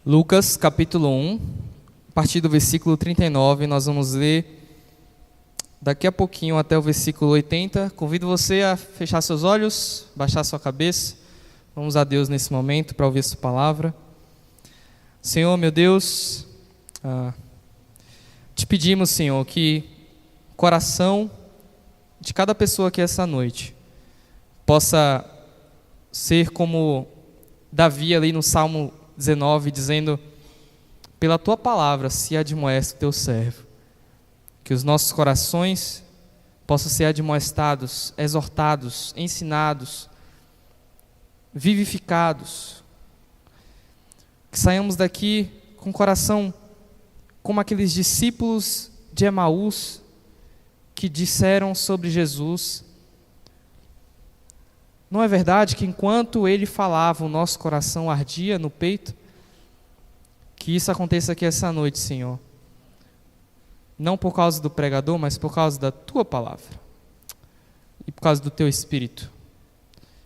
Lucas, capítulo 1, a partir do versículo 39, nós vamos ler daqui a pouquinho até o versículo 80. Convido você a fechar seus olhos, baixar sua cabeça. Vamos a Deus nesse momento para ouvir sua palavra. Senhor, meu Deus, te pedimos, Senhor, que o coração de cada pessoa aqui essa noite possa ser como Davi ali no Salmo 19, dizendo: pela tua palavra se admoesta o teu servo. Que os nossos corações possam ser admoestados, exortados, ensinados, vivificados. Que saiamos daqui com o coração como aqueles discípulos de Emaús que disseram sobre Jesus. Não é verdade que enquanto ele falava, o nosso coração ardia no peito? Que isso aconteça aqui essa noite, Senhor. Não por causa do pregador, mas por causa da tua palavra. E por causa do teu Espírito.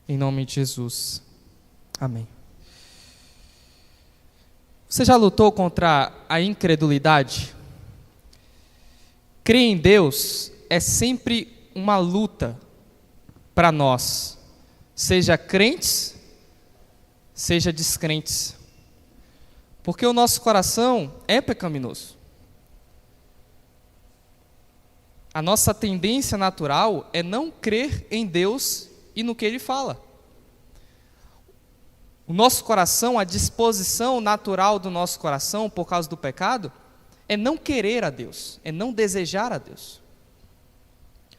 Em nome de Jesus. Amém. Você já lutou contra a incredulidade? Crer em Deus é sempre uma luta para nós. Seja crentes, seja descrentes. Porque o nosso coração é pecaminoso. A nossa tendência natural é não crer em Deus e no que Ele fala. O nosso coração, a disposição natural do nosso coração, por causa do pecado, é não querer a Deus, é não desejar a Deus.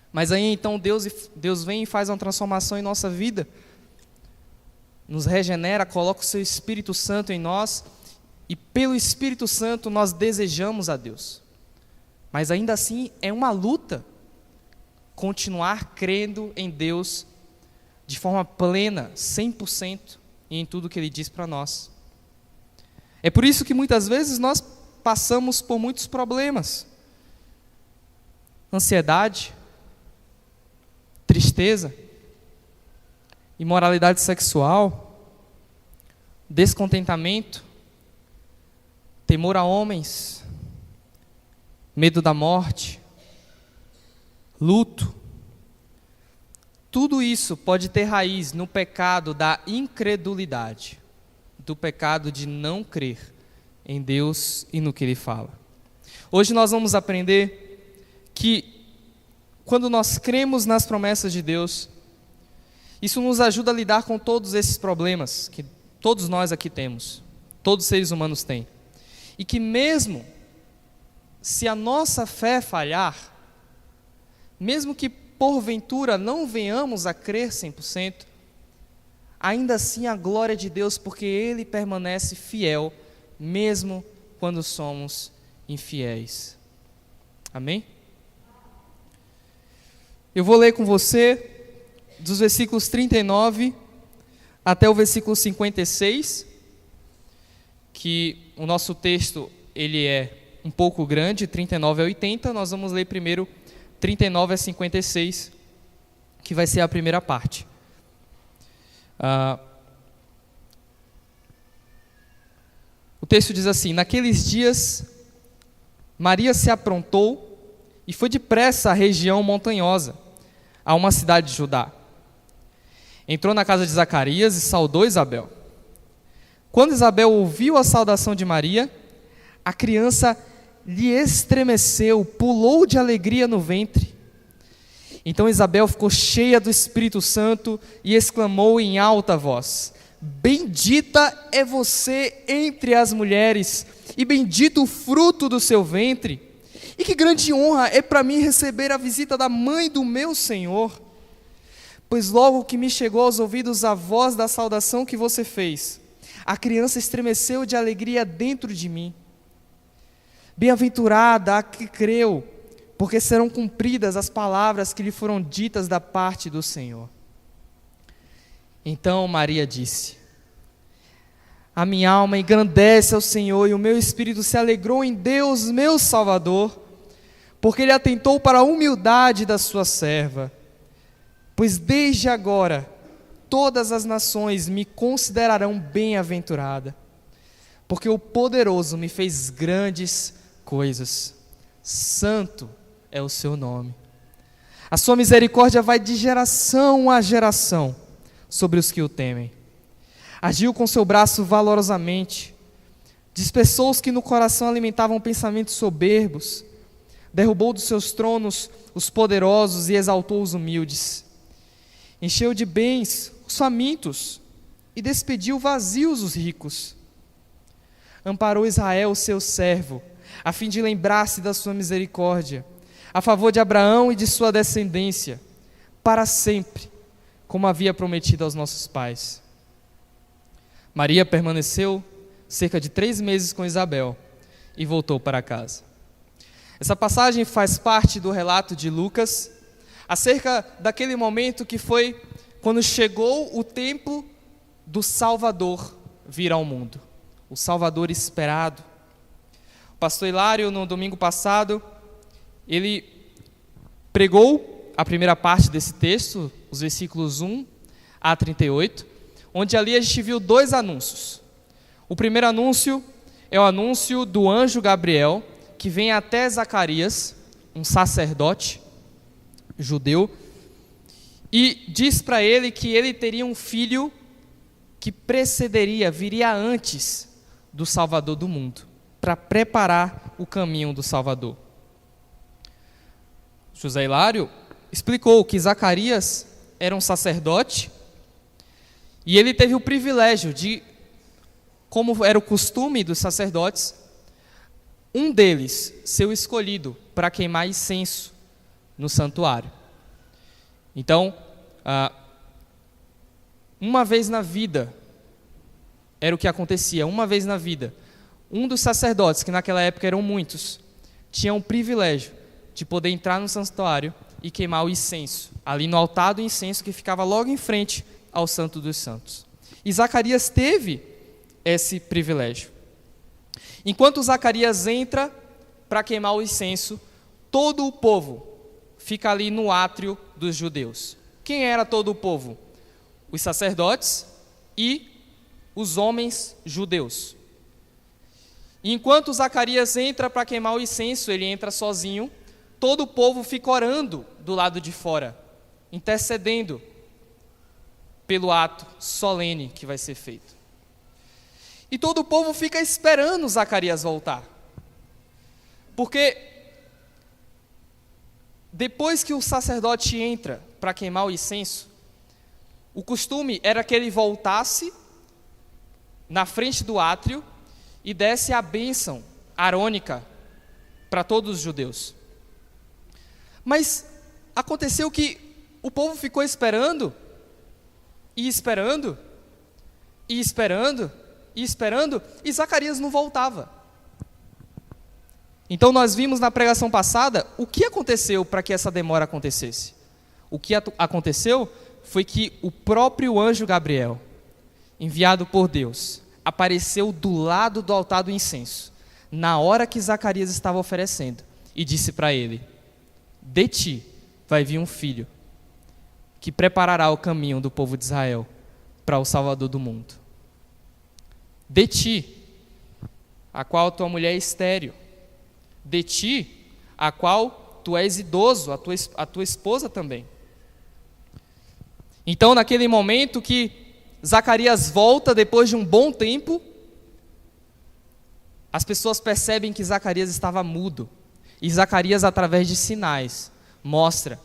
Mas aí então Deus vem e faz uma transformação em nossa vida, nos regenera, coloca o seu Espírito Santo em nós, e pelo Espírito Santo nós desejamos a Deus. Mas ainda assim é uma luta continuar crendo em Deus de forma plena, 100%, e em tudo que Ele diz para nós. É por isso que muitas vezes nós passamos por muitos problemas. Ansiedade, tristeza, imoralidade sexual, descontentamento, temor a homens, medo da morte, luto. Tudo isso pode ter raiz no pecado da incredulidade, do pecado de não crer em Deus e no que Ele fala. Hoje nós vamos aprender que quando nós cremos nas promessas de Deus, isso nos ajuda a lidar com todos esses problemas que todos nós aqui temos, todos os seres humanos têm. E que mesmo se a nossa fé falhar, mesmo que porventura não venhamos a crer 100%, ainda assim a glória de Deus, porque Ele permanece fiel, mesmo quando somos infiéis. Amém? Eu vou ler com você dos versículos 39 até o versículo 56, que o nosso texto ele é um pouco grande, 39 a 80, nós vamos ler primeiro 39 a 56, que vai ser a primeira parte. O texto diz assim: naqueles dias, Maria se aprontou e foi depressa à região montanhosa, a uma cidade de Judá. Entrou na casa de Zacarias e saudou Isabel. Quando Isabel ouviu a saudação de Maria, a criança lhe estremeceu, pulou de alegria no ventre. Então Isabel ficou cheia do Espírito Santo e exclamou em alta voz: bendita é você entre as mulheres, e bendito o fruto do seu ventre. E que grande honra é para mim receber a visita da mãe do meu Senhor. Pois logo que me chegou aos ouvidos a voz da saudação que você fez, a criança estremeceu de alegria dentro de mim. Bem-aventurada a que creu, porque serão cumpridas as palavras que lhe foram ditas da parte do Senhor. Então Maria disse: a minha alma engrandece ao Senhor, e o meu espírito se alegrou em Deus, meu Salvador, porque Ele atentou para a humildade da sua serva. Pois desde agora todas as nações me considerarão bem-aventurada, porque o poderoso me fez grandes coisas. Santo é o seu nome. A sua misericórdia vai de geração a geração sobre os que o temem. Agiu com seu braço valorosamente, dispersou os que no coração alimentavam pensamentos soberbos, derrubou dos seus tronos os poderosos e exaltou os humildes. Encheu de bens os famintos e despediu vazios os ricos. Amparou Israel, seu servo, a fim de lembrar-se da sua misericórdia, a favor de Abraão e de sua descendência, para sempre, como havia prometido aos nossos pais. Maria permaneceu cerca de 3 meses com Isabel e voltou para casa. Essa passagem faz parte do relato de Lucas, acerca daquele momento que foi quando chegou o tempo do Salvador vir ao mundo, o Salvador esperado. O pastor Hilário, no domingo passado, ele pregou a primeira parte desse texto, os versículos 1 a 38, onde ali a gente viu 2 anúncios. O primeiro anúncio é o anúncio do anjo Gabriel, que vem até Zacarias, um sacerdote judeu, e diz para ele que ele teria um filho que viria antes do Salvador do mundo, para preparar o caminho do Salvador. José Hilário explicou que Zacarias era um sacerdote e ele teve o privilégio de, como era o costume dos sacerdotes, um deles ser o escolhido para queimar incenso no santuário. Então, uma vez na vida, era o que acontecia, uma vez na vida, um dos sacerdotes, que naquela época eram muitos, tinha o privilégio de poder entrar no santuário e queimar o incenso, ali no altar do incenso que ficava logo em frente ao Santo dos Santos. E Zacarias teve esse privilégio. Enquanto Zacarias entra para queimar o incenso, todo o povo fica ali no átrio dos judeus. Quem era todo o povo? Os sacerdotes e os homens judeus. E enquanto Zacarias entra para queimar o incenso, ele entra sozinho, todo o povo fica orando do lado de fora, intercedendo pelo ato solene que vai ser feito. E todo o povo fica esperando Zacarias voltar. Porque depois que o sacerdote entra para queimar o incenso, o costume era que ele voltasse na frente do átrio e desse a bênção arônica para todos os judeus. Mas aconteceu que o povo ficou esperando, e esperando, e esperando, e esperando, e Zacarias não voltava. Então nós vimos na pregação passada o que aconteceu para que essa demora acontecesse. O que aconteceu foi que o próprio anjo Gabriel, enviado por Deus, apareceu do lado do altar do incenso, na hora que Zacarias estava oferecendo, e disse para ele: de ti vai vir um filho, que preparará o caminho do povo de Israel para o Salvador do mundo. De ti, a qual tua mulher é estéril, de ti, a qual tu és idoso, a tua esposa também. Então, naquele momento que Zacarias volta depois de um bom tempo, as pessoas percebem que Zacarias estava mudo. E Zacarias, através de sinais, mostra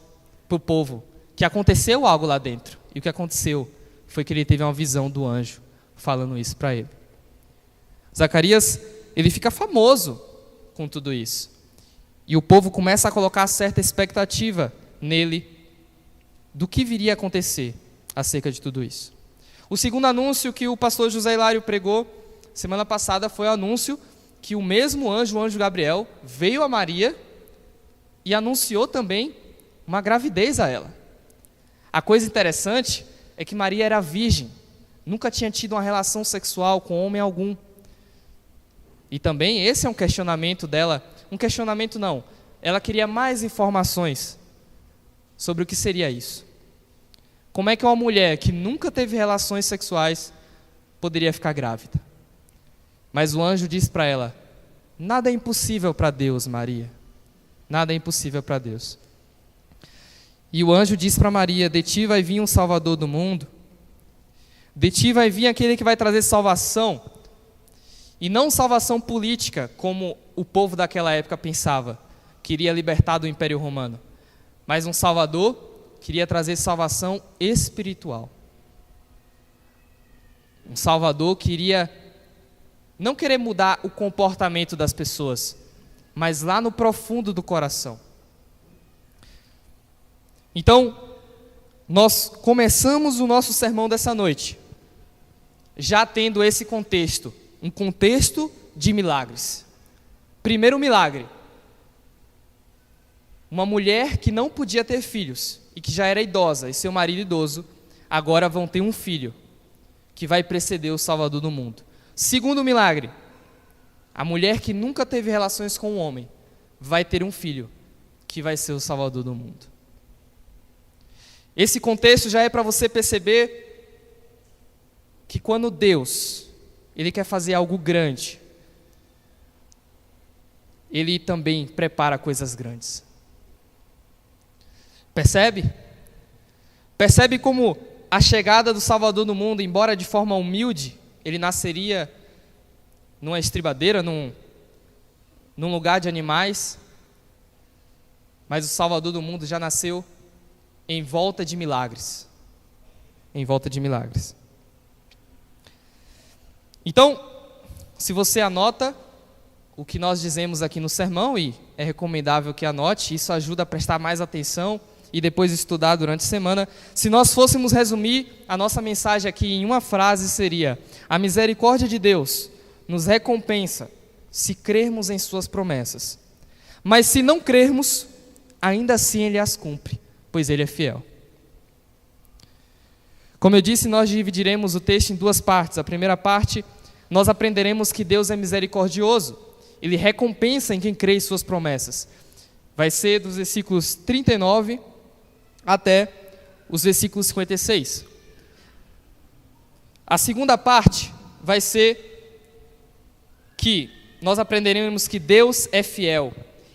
para o povo que aconteceu algo lá dentro. E o que aconteceu foi que ele teve uma visão do anjo falando isso para ele. Zacarias, ele fica famoso com tudo isso. E o povo começa a colocar certa expectativa nele do que viria a acontecer acerca de tudo isso. O segundo anúncio que o pastor José Hilário pregou semana passada foi o anúncio que o mesmo anjo, o anjo Gabriel, veio a Maria e anunciou também uma gravidez a ela. A coisa interessante é que Maria era virgem, nunca tinha tido uma relação sexual com homem algum. E também esse é um questionamento dela, ela queria mais informações sobre o que seria isso. Como é que uma mulher que nunca teve relações sexuais poderia ficar grávida? Mas o anjo disse para ela: nada é impossível para Deus, Maria. Nada é impossível para Deus. E o anjo disse para Maria: de ti vai vir um Salvador do mundo. De ti vai vir aquele que vai trazer salvação. E não salvação política, como o povo daquela época pensava, queria libertar do Império Romano. Mas um Salvador queria trazer salvação espiritual. Um Salvador queria não querer mudar o comportamento das pessoas, mas lá no profundo do coração. Então, nós começamos o nosso sermão dessa noite, já tendo esse contexto, um contexto de milagres. Primeiro milagre: uma mulher que não podia ter filhos e que já era idosa, e seu marido idoso, agora vão ter um filho, que vai preceder o Salvador do mundo. Segundo milagre: a mulher que nunca teve relações com um homem, vai ter um filho, que vai ser o Salvador do mundo. Esse contexto já é para você perceber que quando Deus, Ele quer fazer algo grande, Ele também prepara coisas grandes. Percebe? Percebe como a chegada do Salvador do mundo, embora de forma humilde, Ele nasceria numa estribadeira, num lugar de animais, mas o Salvador do mundo já nasceu em volta de milagres. Em volta de milagres. Então, se você anota o que nós dizemos aqui no sermão, e é recomendável que anote, isso ajuda a prestar mais atenção e depois estudar durante a semana. Se nós fôssemos resumir a nossa mensagem aqui em uma frase, seria: a misericórdia de Deus nos recompensa se crermos em suas promessas. Mas se não crermos, ainda assim Ele as cumpre, pois Ele é fiel. Como eu disse, nós dividiremos o texto em duas partes. A primeira parte, nós aprenderemos que Deus é misericordioso. Ele recompensa em quem crê em suas promessas. Vai ser dos versículos 39 até os versículos 56. A segunda parte vai ser que nós aprenderemos que Deus é fiel.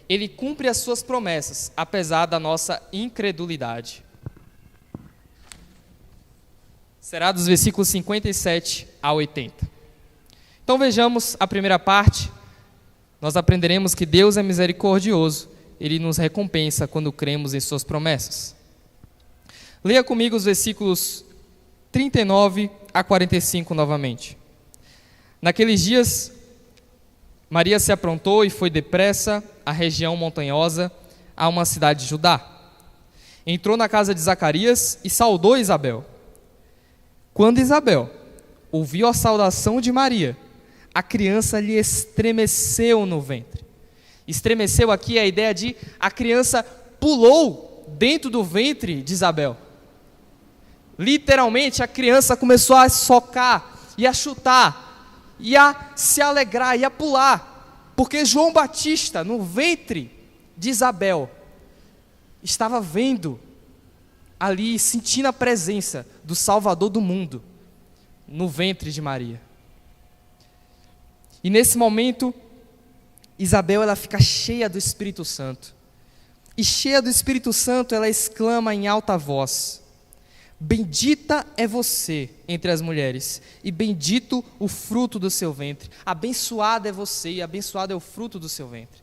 Ele cumpre as suas promessas, apesar da nossa incredulidade. Será dos versículos 57 a 80. Então vejamos a primeira parte. Nós aprenderemos que Deus é misericordioso. Ele nos recompensa quando cremos em suas promessas. Leia comigo os versículos 39 a 45 novamente. Naqueles dias, Maria se aprontou e foi depressa à região montanhosa, a uma cidade de Judá. Entrou na casa de Zacarias e saudou Isabel. Quando Isabel ouviu a saudação de Maria, a criança lhe estremeceu no ventre. Estremeceu aqui é a ideia de a criança pulou dentro do ventre de Isabel. Literalmente, a criança começou a socar e a chutar, e a se alegrar, e a pular, porque João Batista, no ventre de Isabel, estava vendo ali, sentindo a presença do Salvador do mundo, no ventre de Maria. E nesse momento, Isabel, ela fica cheia do Espírito Santo. E cheia do Espírito Santo, ela exclama em alta voz: bendita é você entre as mulheres, e bendito o fruto do seu ventre. Abençoada é você, e abençoado é o fruto do seu ventre.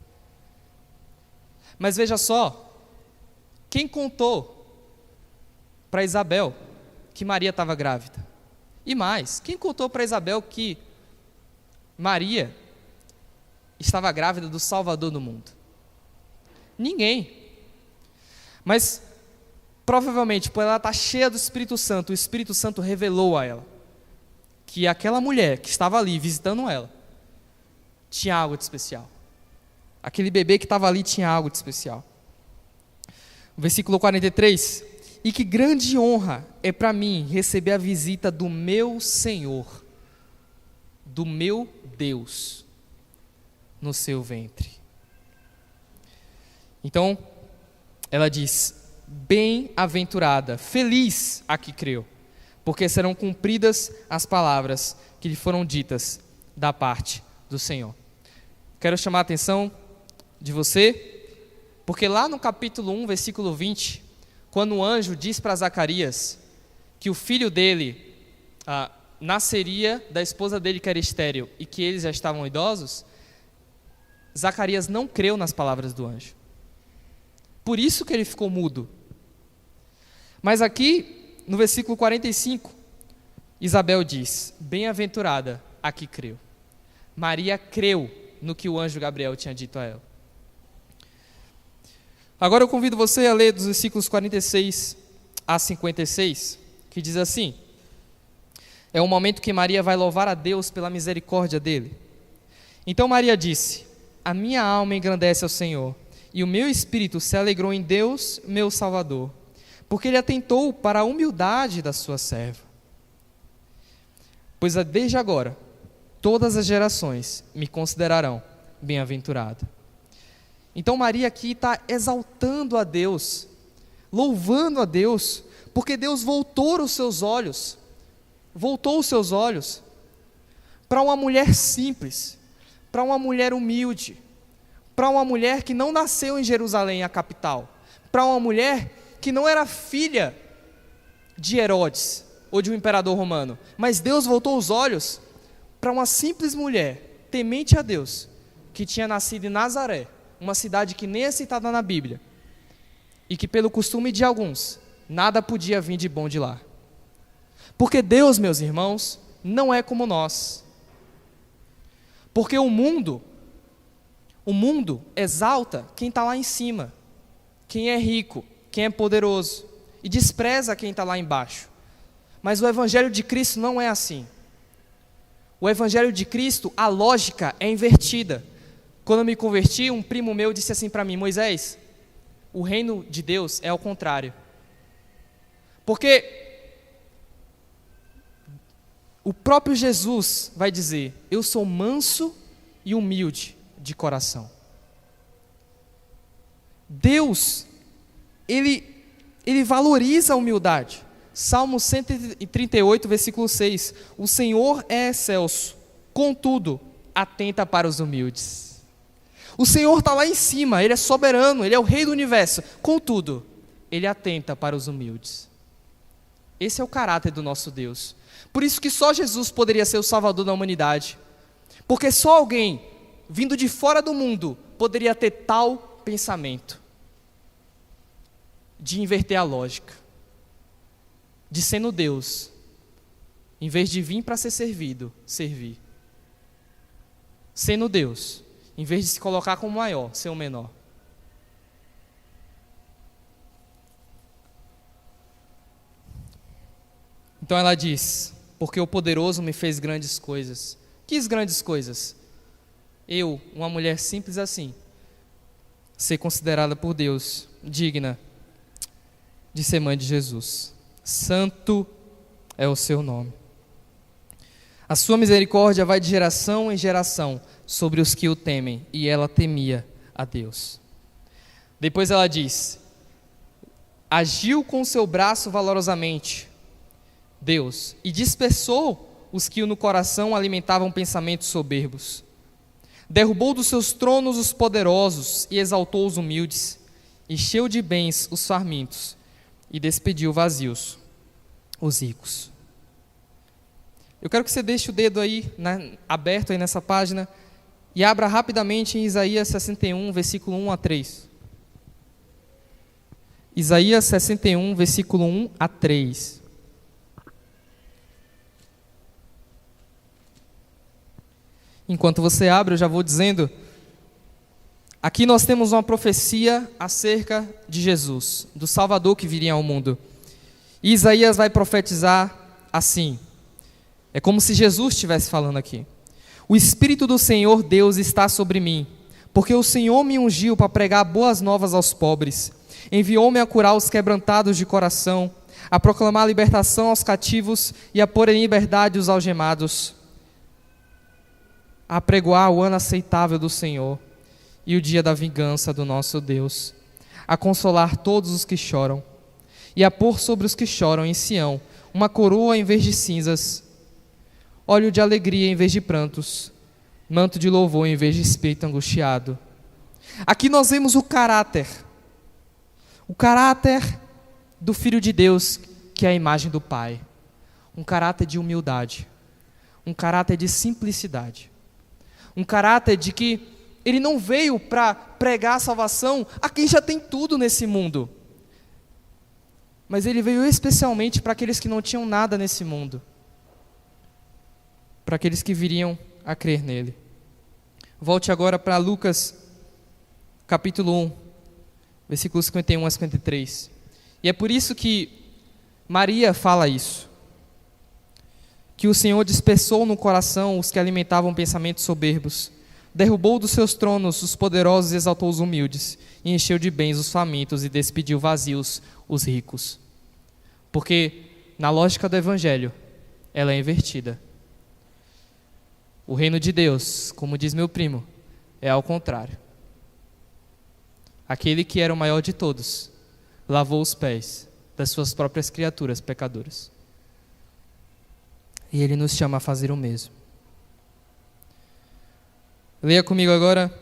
Mas veja só, quem contou para Isabel que Maria estava grávida? E mais, quem contou para Isabel que Maria estava grávida do Salvador do mundo? Ninguém. Mas provavelmente, por ela estar cheia do Espírito Santo, o Espírito Santo revelou a ela que aquela mulher que estava ali visitando ela tinha algo de especial. Aquele bebê que estava ali tinha algo de especial. Versículo 43: e que grande honra é para mim receber a visita do meu Senhor, do meu Deus, no seu ventre. Então, ela diz: bem-aventurada, feliz a que creu, porque serão cumpridas as palavras que lhe foram ditas da parte do Senhor. Quero chamar a atenção de você, porque lá no capítulo 1, versículo 20, quando o anjo diz para Zacarias que o filho dele nasceria da esposa dele que era estéril e que eles já estavam idosos, Zacarias não creu nas palavras do anjo. Por isso que ele ficou mudo. Mas aqui, no versículo 45, Isabel diz: bem-aventurada a que creu. Maria creu no que o anjo Gabriel tinha dito a ela. Agora eu convido você a ler dos versículos 46 a 56, que diz assim: é o momento que Maria vai louvar a Deus pela misericórdia dele. Então Maria disse: a minha alma engrandece ao Senhor, e o meu espírito se alegrou em Deus, meu Salvador, porque ele atentou para a humildade da sua serva. Pois desde agora, todas as gerações me considerarão bem-aventurada. Então Maria aqui está exaltando a Deus, louvando a Deus, porque Deus voltou os seus olhos para uma mulher simples, para uma mulher humilde, para uma mulher que não nasceu em Jerusalém, a capital, para uma mulher que não era filha de Herodes ou de um imperador romano, mas Deus voltou os olhos para uma simples mulher, temente a Deus, que tinha nascido em Nazaré, uma cidade que nem é citada na Bíblia, e que pelo costume de alguns, nada podia vir de bom de lá. Porque Deus, meus irmãos, não é como nós. Porque o mundo exalta quem está lá em cima, quem é rico, quem é poderoso, e despreza quem está lá embaixo. Mas o Evangelho de Cristo não é assim. O Evangelho de Cristo, a lógica é invertida. Quando eu me converti, um primo meu disse assim para mim: Moisés, o reino de Deus é ao contrário. Porque o próprio Jesus vai dizer: eu sou manso e humilde de coração. Deus, Ele valoriza a humildade. Salmo 138, versículo 6. O Senhor é excelso, contudo, atenta para os humildes. O Senhor está lá em cima, Ele é soberano, Ele é o Rei do universo. Contudo, Ele atenta para os humildes. Esse é o caráter do nosso Deus. Por isso que só Jesus poderia ser o Salvador da humanidade. Porque só alguém vindo de fora do mundo poderia ter tal pensamento de inverter a lógica, de sendo Deus, em vez de vir para ser servido, servir. Sendo Deus, em vez de se colocar como maior, ser o menor. Então ela diz: porque o poderoso me fez grandes coisas. Que grandes coisas? Eu, uma mulher simples assim, ser considerada por Deus digna de ser mãe de Jesus. Santo é o seu nome. A sua misericórdia vai de geração em geração sobre os que o temem, e ela temia a Deus. Depois ela diz: agiu com seu braço valorosamente, Deus, e dispersou os que no coração alimentavam pensamentos soberbos. Derrubou dos seus tronos os poderosos e exaltou os humildes, encheu de bens os famintos e despediu vazios os ricos. Eu quero que você deixe o dedo aí, aberto aí nessa página, e abra rapidamente em Isaías 61, versículo 1 a 3. Isaías 61, versículo 1 a 3. Enquanto você abre, eu já vou dizendo. Aqui nós temos uma profecia acerca de Jesus, do Salvador que viria ao mundo. E Isaías vai profetizar assim. É como se Jesus estivesse falando aqui. O Espírito do Senhor Deus está sobre mim, porque o Senhor me ungiu para pregar boas novas aos pobres. Enviou-me a curar os quebrantados de coração, a proclamar a libertação aos cativos e a pôr em liberdade os algemados, a pregoar o ano aceitável do Senhor e o dia da vingança do nosso Deus, a consolar todos os que choram e a pôr sobre os que choram em Sião uma coroa em vez de cinzas, óleo de alegria em vez de prantos, manto de louvor em vez de espírito angustiado. Aqui nós vemos o caráter do Filho de Deus, que é a imagem do Pai. Um caráter de humildade, um caráter de simplicidade, um caráter de que ele não veio para pregar a salvação a quem já tem tudo nesse mundo, mas ele veio especialmente para aqueles que não tinham nada nesse mundo, para aqueles que viriam a crer nele. Volte agora para Lucas, capítulo 1, versículos 51 a 53. E é por isso que Maria fala isso, que o Senhor dispersou no coração os que alimentavam pensamentos soberbos, derrubou dos seus tronos os poderosos e exaltou os humildes, e encheu de bens os famintos e despediu vazios os ricos. Porque, na lógica do Evangelho, ela é invertida. O reino de Deus, como diz meu primo, é ao contrário. Aquele que era o maior de todos, lavou os pés das suas próprias criaturas pecadoras. E Ele nos chama a fazer o mesmo. Leia comigo agora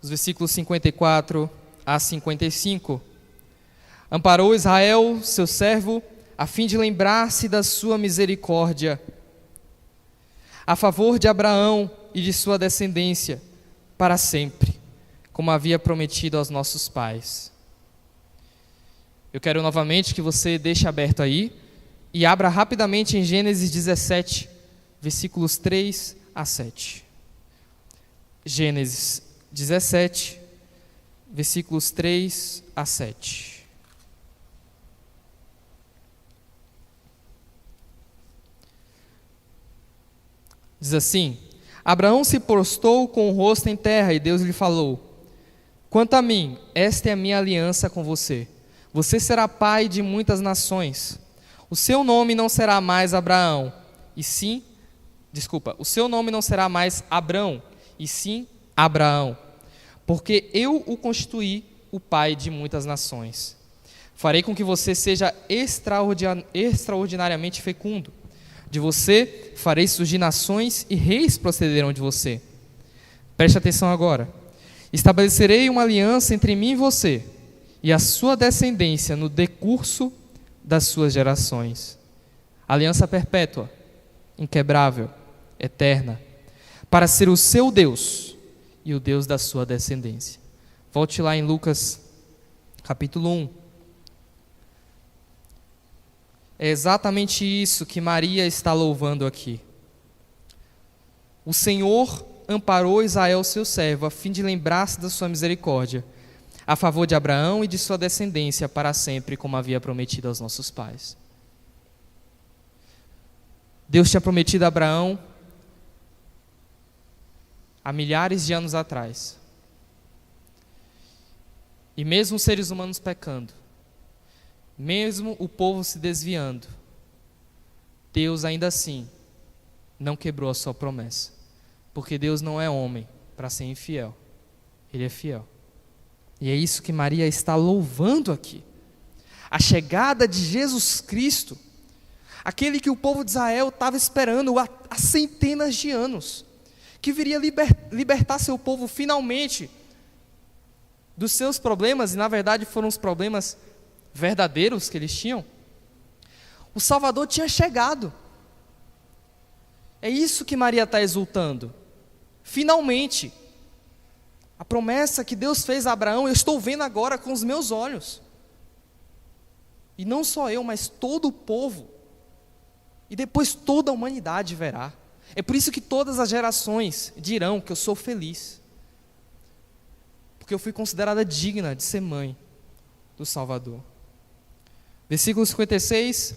os versículos 54 a 55. Amparou Israel, seu servo, a fim de lembrar-se da sua misericórdia, a favor de Abraão e de sua descendência, para sempre, como havia prometido aos nossos pais. Eu quero novamente que você deixe aberto aí e abra rapidamente em Gênesis 17, versículos 3 a 7. Gênesis 17, versículos 3 a 7. Diz assim: Abraão se prostrou com o rosto em terra e Deus lhe falou: quanto a mim, esta é a minha aliança com você. Você será pai de muitas nações. O seu nome não será mais Abraão, o seu nome não será mais Abrão, e sim Abraão, porque eu o constituí o pai de muitas nações. Farei com que você seja extraordinariamente fecundo. De você farei surgir nações e reis procederão de você. Preste atenção agora. Estabelecerei uma aliança entre mim e você, e a sua descendência no decurso das suas gerações. Aliança perpétua, inquebrável, eterna, para ser o seu Deus e o Deus da sua descendência. Volte lá em Lucas, capítulo 1. É exatamente isso que Maria está louvando aqui. O Senhor amparou Israel, seu servo, a fim de lembrar-se da sua misericórdia, a favor de Abraão e de sua descendência para sempre, como havia prometido aos nossos pais. Deus tinha prometido a Abraão há milhares de anos atrás. E mesmo os seres humanos pecando, mesmo o povo se desviando, Deus ainda assim não quebrou a sua promessa, porque Deus não é homem para ser infiel, Ele é fiel. E é isso que Maria está louvando aqui. A chegada de Jesus Cristo, aquele que o povo de Israel estava esperando há centenas de anos, que viria libertar seu povo finalmente dos seus problemas, e na verdade foram os problemas verdadeiros que eles tinham. O Salvador tinha chegado. É isso que Maria está exultando. Finalmente, a promessa que Deus fez a Abraão, eu estou vendo agora com os meus olhos. E não só eu, mas todo o povo. E depois toda a humanidade verá. É por isso que todas as gerações dirão que eu sou feliz. Porque eu fui considerada digna de ser mãe do Salvador. Versículo 56.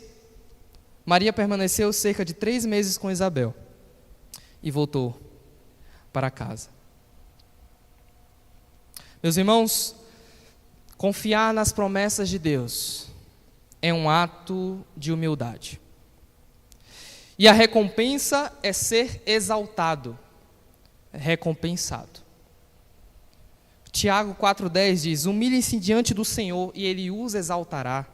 Maria permaneceu cerca de 3 meses com Isabel e voltou para casa. Meus irmãos, confiar nas promessas de Deus é um ato de humildade. E a recompensa é ser exaltado, recompensado. Tiago 4,10 diz: humilhem-se diante do Senhor e Ele os exaltará.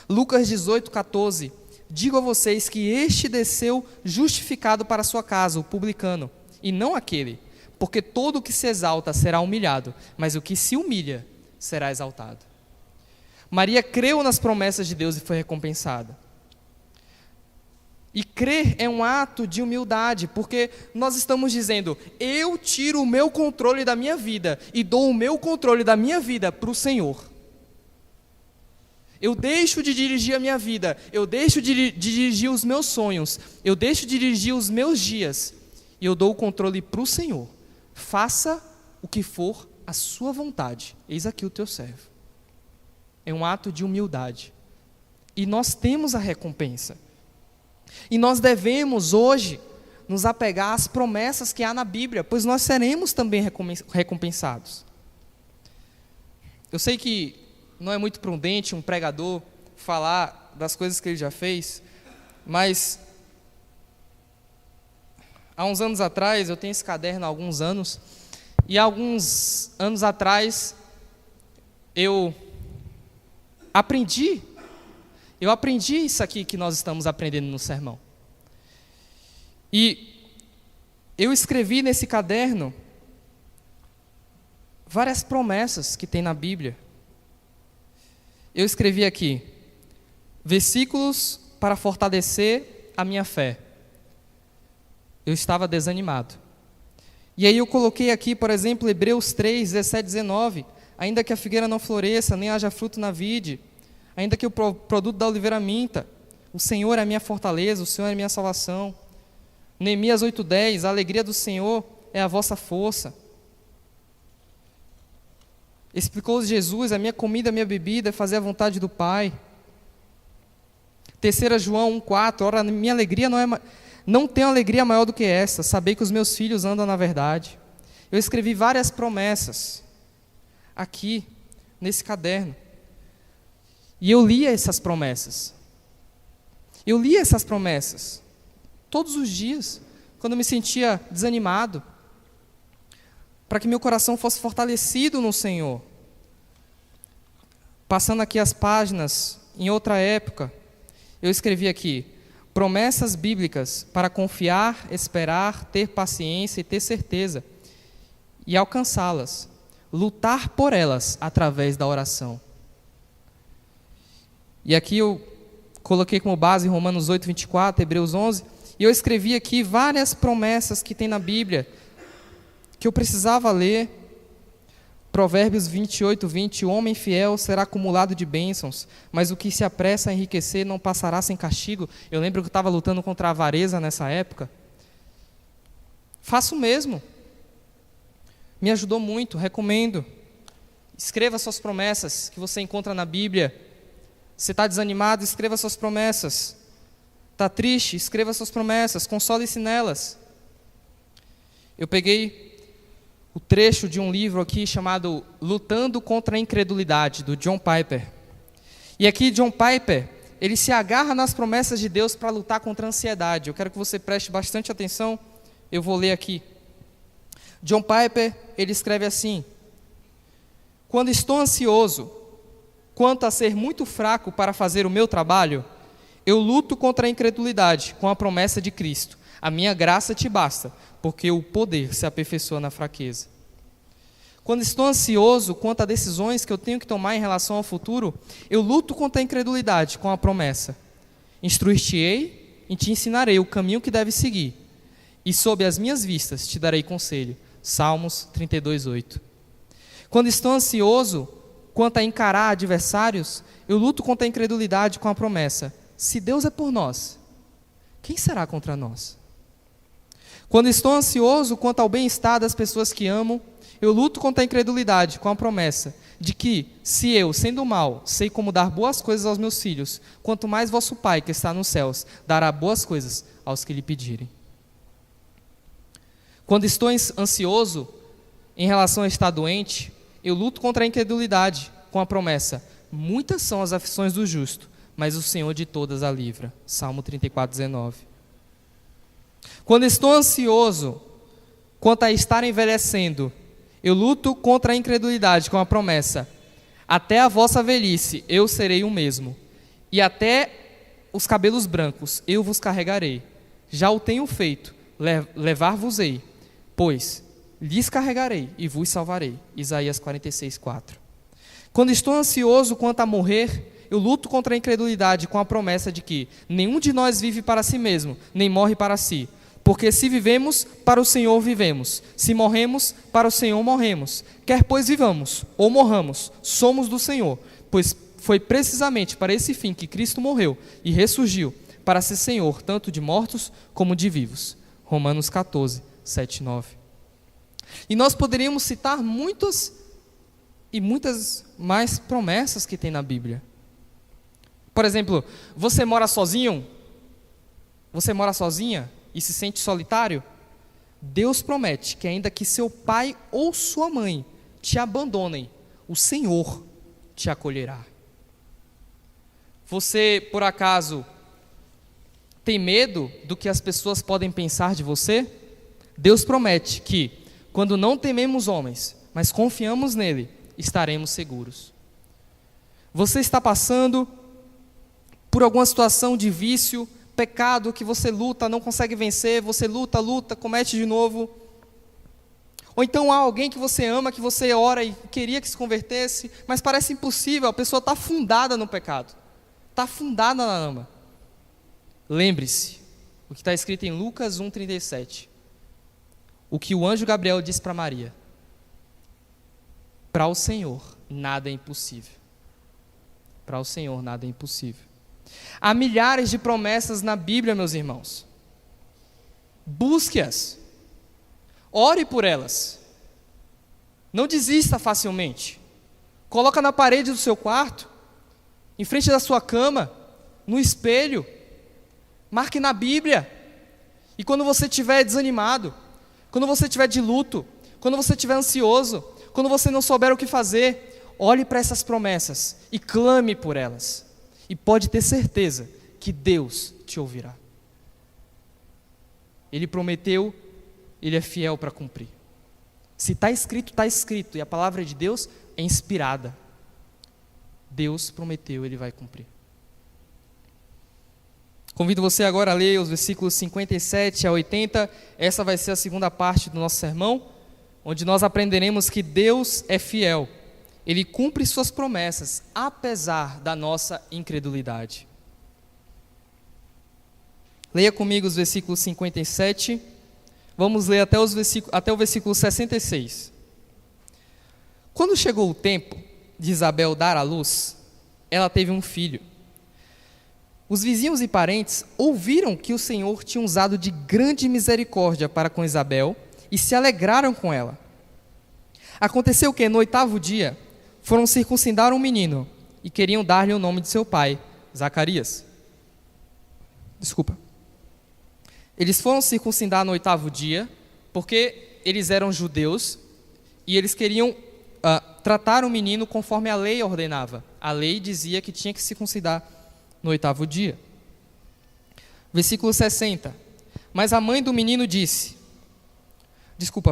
Lucas 18,14: digo a vocês que este desceu justificado para a sua casa, o publicano, e não aquele, porque todo o que se exalta será humilhado, mas o que se humilha será exaltado. Maria creu nas promessas de Deus e foi recompensada. E crer é um ato de humildade, porque nós estamos dizendo, eu tiro o meu controle da minha vida e dou o meu controle da minha vida para o Senhor. Eu deixo de dirigir a minha vida, eu deixo de dirigir os meus sonhos, eu deixo de dirigir os meus dias, e eu dou o controle para o Senhor. Faça o que for a sua vontade, eis aqui o teu servo. É um ato de humildade. E nós temos a recompensa. E nós devemos hoje nos apegar às promessas que há na Bíblia, pois nós seremos também recompensados. Eu sei que não é muito prudente um pregador falar das coisas que ele já fez, mas há uns anos atrás, eu tenho esse caderno há alguns anos, e há alguns anos atrás eu aprendi isso aqui que nós estamos aprendendo no sermão. E eu escrevi nesse caderno várias promessas que tem na Bíblia. Eu escrevi aqui, versículos para fortalecer a minha fé. Eu estava desanimado. E aí eu coloquei aqui, por exemplo, Hebreus 3, 17, 19. Ainda que a figueira não floresça, nem haja fruto na vide, ainda que o produto da oliveira minta, o Senhor é a minha fortaleza, o Senhor é a minha salvação. Neemias 8:10, a alegria do Senhor é a vossa força. Explicou Jesus, a minha comida, a minha bebida é fazer a vontade do Pai. 3 João 1:4, ora, minha alegria não tem alegria maior do que essa, saber que os meus filhos andam na verdade. Eu escrevi várias promessas aqui, nesse caderno. E eu lia essas promessas. Eu lia essas promessas todos os dias, quando eu me sentia desanimado, para que meu coração fosse fortalecido no Senhor. Passando aqui as páginas, em outra época, eu escrevi aqui, promessas bíblicas para confiar, esperar, ter paciência e ter certeza, e alcançá-las, lutar por elas através da oração. E aqui eu coloquei como base Romanos 8, 24, Hebreus 11, e eu escrevi aqui várias promessas que tem na Bíblia, que eu precisava ler. Provérbios 28, 20, o homem fiel será acumulado de bênçãos, mas o que se apressa a enriquecer não passará sem castigo. Eu lembro que eu estava lutando contra a avareza nessa época. Faço o mesmo. Me ajudou muito, recomendo. Escreva suas promessas que você encontra na Bíblia. Você está desanimado, escreva suas promessas. Está triste, escreva suas promessas, console-se nelas. Eu peguei o trecho de um livro aqui chamado Lutando contra a Incredulidade, do John Piper. E aqui John Piper, ele se agarra nas promessas de Deus para lutar contra a ansiedade. Eu quero que você preste bastante atenção, eu vou ler aqui. John Piper, ele escreve assim: quando estou ansioso quanto a ser muito fraco para fazer o meu trabalho, eu luto contra a incredulidade com a promessa de Cristo. A minha graça te basta, porque o poder se aperfeiçoa na fraqueza. Quando estou ansioso quanto a decisões que eu tenho que tomar em relação ao futuro, eu luto contra a incredulidade com a promessa: instruir-te-ei e te ensinarei o caminho que deves seguir, e sob as minhas vistas te darei conselho. Salmos 32, 8. Quando estou ansioso quanto a encarar adversários, eu luto contra a incredulidade com a promessa: se Deus é por nós, quem será contra nós? Quando estou ansioso quanto ao bem-estar das pessoas que amo, eu luto contra a incredulidade com a promessa de que, se eu, sendo mal, sei como dar boas coisas aos meus filhos, quanto mais vosso Pai que está nos céus dará boas coisas aos que lhe pedirem. Quando estou ansioso em relação a estar doente, eu luto contra a incredulidade com a promessa: muitas são as aflições do justo, mas o Senhor de todas a livra. Salmo 34, 19. Quando estou ansioso quanto a estar envelhecendo, eu luto contra a incredulidade com a promessa: até a vossa velhice eu serei o mesmo, e até os cabelos brancos, eu vos carregarei. Já o tenho feito, levar-vos-ei, pois lhes carregarei e vos salvarei. Isaías 46:4. Quando estou ansioso quanto a morrer, eu luto contra a incredulidade com a promessa de que nenhum de nós vive para si mesmo, nem morre para si. Porque se vivemos, para o Senhor vivemos. Se morremos, para o Senhor morremos. Quer pois vivamos ou morramos, somos do Senhor. Pois foi precisamente para esse fim que Cristo morreu e ressurgiu, para ser Senhor tanto de mortos como de vivos. Romanos 14, 7 e 9. E nós poderíamos citar muitas e muitas mais promessas que tem na Bíblia. Por exemplo, você mora sozinho? Você mora sozinha e se sente solitário? Deus promete que ainda que seu pai ou sua mãe te abandonem, o Senhor te acolherá. Você, por acaso, tem medo do que as pessoas podem pensar de você? Deus promete que, quando não tememos homens, mas confiamos nele, estaremos seguros. Você está passando por alguma situação de vício, pecado que você luta, não consegue vencer, você luta, comete de novo. Ou então há alguém que você ama, que você ora e queria que se convertesse, mas parece impossível, a pessoa está afundada no pecado, está afundada na lama. Lembre-se, o que está escrito em Lucas 1,37, o que o anjo Gabriel disse para Maria: para o Senhor nada é impossível. Para o Senhor nada é impossível. Há milhares de promessas na Bíblia, meus irmãos. Busque-as. Ore por elas. Não desista facilmente. Coloca na parede do seu quarto, em frente da sua cama, no espelho. Marque na Bíblia. E quando você estiver desanimado, quando você estiver de luto, quando você estiver ansioso, quando você não souber o que fazer, olhe para essas promessas e clame por elas. E pode ter certeza que Deus te ouvirá. Ele prometeu, Ele é fiel para cumprir. Se está escrito, está escrito. E a palavra de Deus é inspirada. Deus prometeu, Ele vai cumprir. Convido você agora a ler os versículos 57 a 80. Essa vai ser a segunda parte do nosso sermão, onde nós aprenderemos que Deus é fiel. Ele cumpre suas promessas, apesar da nossa incredulidade. Leia comigo os versículos 57. Vamos ler até o versículo 66. Quando chegou o tempo de Isabel dar à luz, ela teve um filho. Os vizinhos e parentes ouviram que o Senhor tinha usado de grande misericórdia para com Isabel e se alegraram com ela. Aconteceu que, no 8º dia, foram circuncidar um menino e queriam dar-lhe o nome de seu pai, Zacarias. Eles foram circuncidar no 8º dia, porque eles eram judeus e eles queriam tratar o menino conforme a lei ordenava. A lei dizia que tinha que circuncidar no 8º dia. Versículo 60. Mas a mãe do menino disse...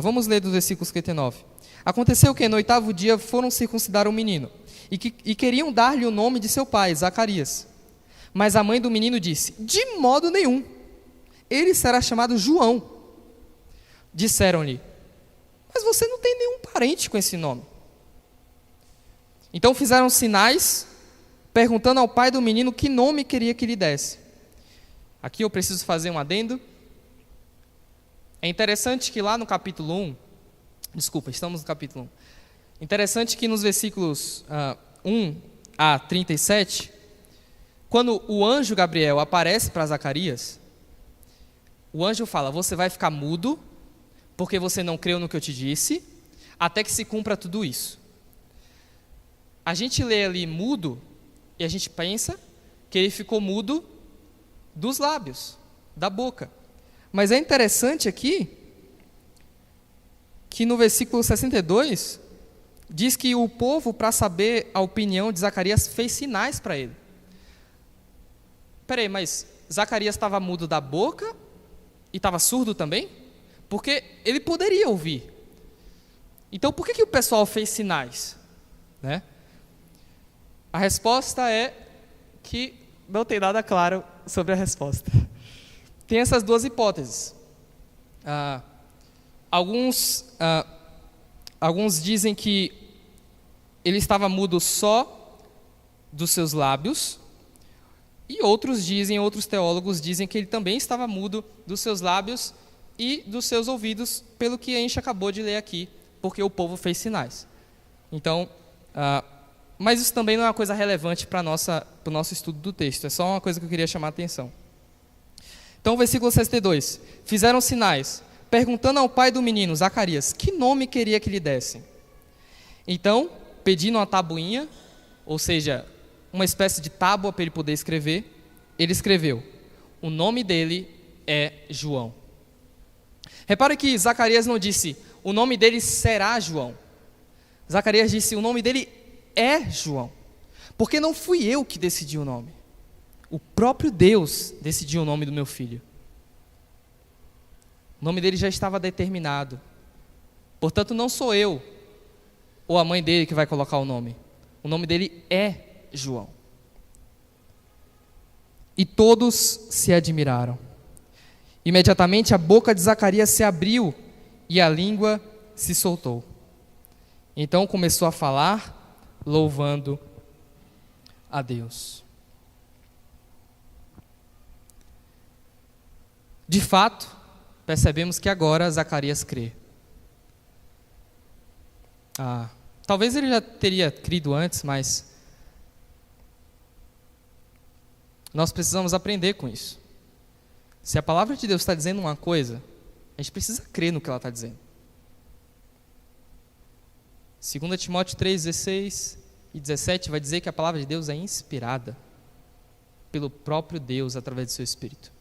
vamos ler do versículo 59. Aconteceu que no 8º dia foram circuncidar o menino e queriam dar-lhe o nome de seu pai, Zacarias. Mas a mãe do menino disse: de modo nenhum, ele será chamado João. Disseram-lhe: mas você não tem nenhum parente com esse nome. Então fizeram sinais, perguntando ao pai do menino que nome queria que lhe desse. Aqui eu preciso fazer um adendo. É interessante que lá no capítulo 1, estamos no capítulo 1. Interessante que nos versículos 1 a 37, quando o anjo Gabriel aparece para Zacarias, o anjo fala: você vai ficar mudo, porque você não creu no que eu te disse, até que se cumpra tudo isso. A gente lê ali mudo, e a gente pensa que ele ficou mudo dos lábios, da boca. Mas é interessante aqui, que no versículo 62, diz que o povo, para saber a opinião de Zacarias, fez sinais para ele. Peraí, mas Zacarias estava mudo da boca e estava surdo também? Porque ele poderia ouvir. Então, por que o pessoal fez sinais? Né? A resposta é que não tem nada claro sobre a resposta. Tem essas duas hipóteses. Alguns dizem que ele estava mudo só dos seus lábios, e outros teólogos dizem que ele também estava mudo dos seus lábios e dos seus ouvidos, pelo que a gente acabou de ler aqui, porque o povo fez sinais. Então, mas isso também não é uma coisa relevante para o nosso estudo do texto, é só uma coisa que eu queria chamar a atenção. Então, versículo 62. Fizeram sinais, perguntando ao pai do menino, Zacarias, que nome queria que lhe dessem. Então, pedindo uma tabuinha, ou seja, uma espécie de tábua para ele poder escrever, ele escreveu, o nome dele é João. Repare que Zacarias não disse, o nome dele será João. Zacarias disse, o nome dele é João. Porque não fui eu que decidi o nome. O próprio Deus decidiu o nome do meu filho. O nome dele já estava determinado. Portanto, não sou eu ou a mãe dele que vai colocar o nome. O nome dele é João. E todos se admiraram. Imediatamente a boca de Zacarias se abriu e a língua se soltou. Então começou a falar, louvando a Deus. De fato, percebemos que agora Zacarias crê. Talvez ele já teria crido antes, mas nós precisamos aprender com isso. Se a palavra de Deus está dizendo uma coisa, a gente precisa crer no que ela está dizendo. 2 Timóteo 3, 16 e 17 vai dizer que a palavra de Deus é inspirada pelo próprio Deus através do seu Espírito.